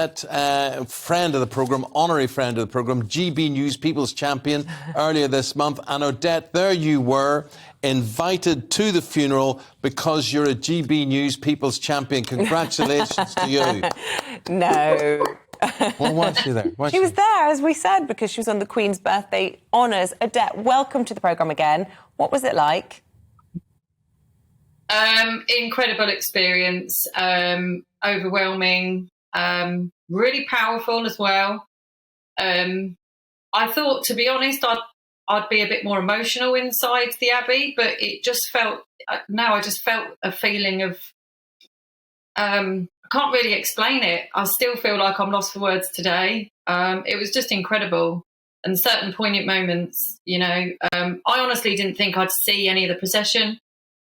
Odette, friend of the programme, honorary friend of the programme, GBNews People's Champion earlier this month. And Odette, there you were, invited to the funeral because you're a GBNews People's Champion. Congratulations to you. No. Well, why was she there? She was there, as we said, because she was on the Queen's birthday honours. Odette, welcome to the programme again. What was it like? Incredible experience, overwhelming, really powerful as well. I thought, to be honest, I'd be a bit more emotional inside the Abbey, but it just felt, I just felt a feeling of, I can't really explain it. I still feel like I'm lost for words today. It was just incredible, and certain poignant moments, you know. I honestly didn't think I'd see any of the procession.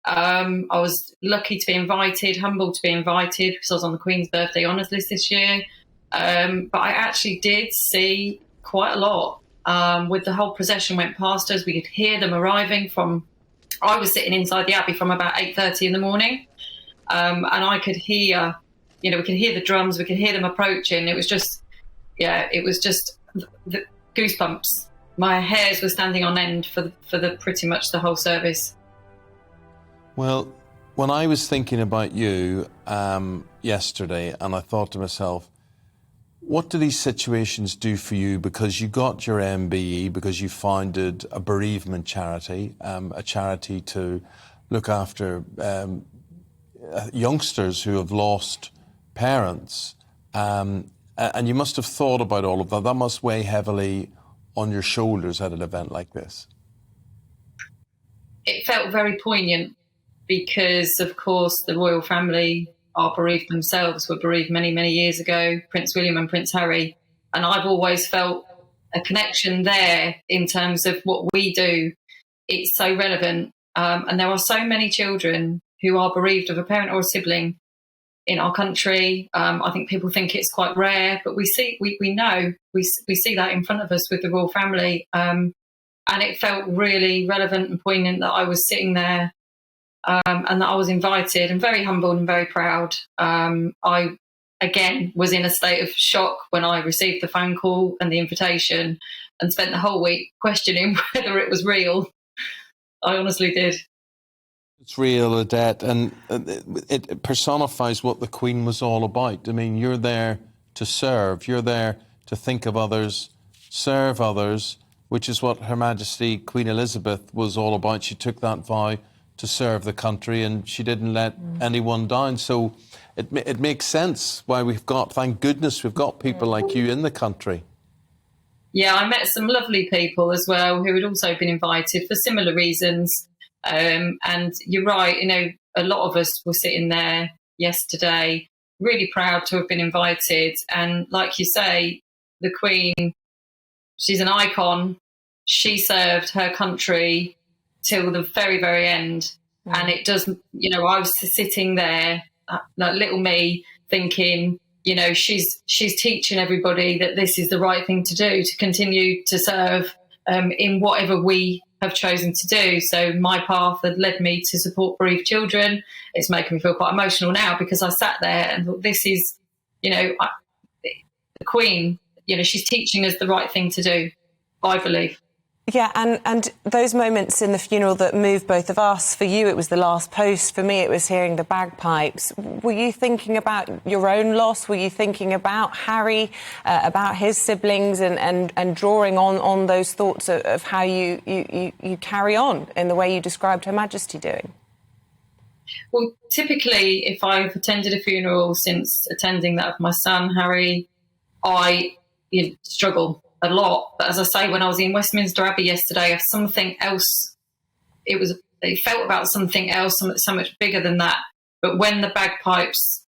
I was lucky to be invited, humbled to be invited, because I was on the Queen's birthday honours list this year. But I actually did see quite a lot. With the whole procession went past us, we could hear them arriving from, I was sitting inside the Abbey from about 8:30 in the morning. And I could hear, you know, we could hear the drums, we could hear them approaching. It was just, it was just the goosebumps. My hairs were standing on end for the pretty much the whole service. Well, when I was thinking about you yesterday, and I thought to myself, what do these situations do for you? Because you got your MBE, because you founded a bereavement charity, a charity to look after youngsters who have lost parents. And you must have thought about all of that. That must weigh heavily on your shoulders at an event like this. It felt very poignant, because, of course, the royal family are bereaved themselves, were bereaved many, many years ago, Prince William and Prince Harry. And I've always felt a connection there in terms of what we do. It's so relevant. And there are so many children who are bereaved of a parent or a sibling in our country. I think people think it's quite rare, but we see that in front of us with the royal family. And it felt really relevant and poignant that I was sitting there, and that I was invited, and very humbled and very proud. I, again, was in a state of shock when I received the phone call and the invitation, and spent the whole week questioning whether it was real. I honestly did. It's real, Odette, and it personifies what the Queen was all about. I mean, you're there to serve. You're there to think of others, serve others, which is what Her Majesty Queen Elizabeth was all about. She took that vow to serve the country, and she didn't let anyone down. So it makes sense why thank goodness we've got people like you in the country. Yeah, I met some lovely people as well who had also been invited for similar reasons. And you're right, you know, a lot of us were sitting there yesterday, really proud to have been invited. And like you say, the Queen, she's an icon. She served her country till the very, very end. And it doesn't, you know, I was sitting there, like little me, thinking, you know, she's teaching everybody that this is the right thing to do, to continue to serve in whatever we have chosen to do. So my path had led me to support bereaved children. It's making me feel quite emotional now, because I sat there and thought, this is, you know, the Queen, you know, she's teaching us the right thing to do, I believe. Yeah, and those moments in the funeral that moved both of us, for you it was the last post, for me it was hearing the bagpipes. Were you thinking about your own loss? Were you thinking about Harry, about his siblings, and drawing on those thoughts of how you carry on in the way you described Her Majesty doing? Well, typically, if I've attended a funeral since attending that of my son, Harry, I struggle a lot. But as I say, when I was in Westminster Abbey yesterday, something else, it felt about something else, so much bigger than that. But when the bagpipes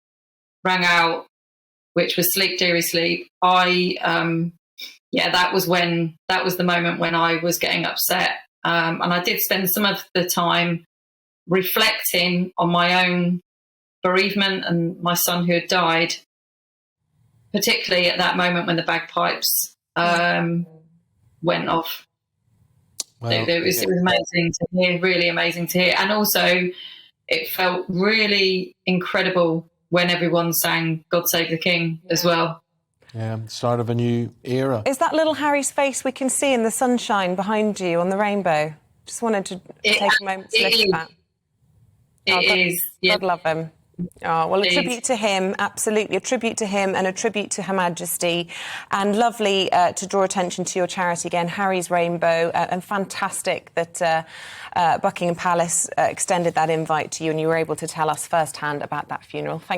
rang out, which was Sleep Dearie Sleep, that was the moment when I was getting upset. And I did spend some of the time reflecting on my own bereavement and my son who had died, particularly at that moment when the bagpipes went off. Well, it was amazing to hear, really amazing to hear. And also it felt really incredible when everyone sang God Save the King as well. Yeah, start of a new era. Is that little Harry's face we can see in the sunshine behind you on the rainbow? Just wanted to take a moment to look at that. It is. Yeah. God love him. Oh, well, a tribute to him, absolutely. A tribute to him and a tribute to Her Majesty. And lovely to draw attention to your charity again, Harry's Rainbow. And fantastic that Buckingham Palace extended that invite to you and you were able to tell us firsthand about that funeral. Thank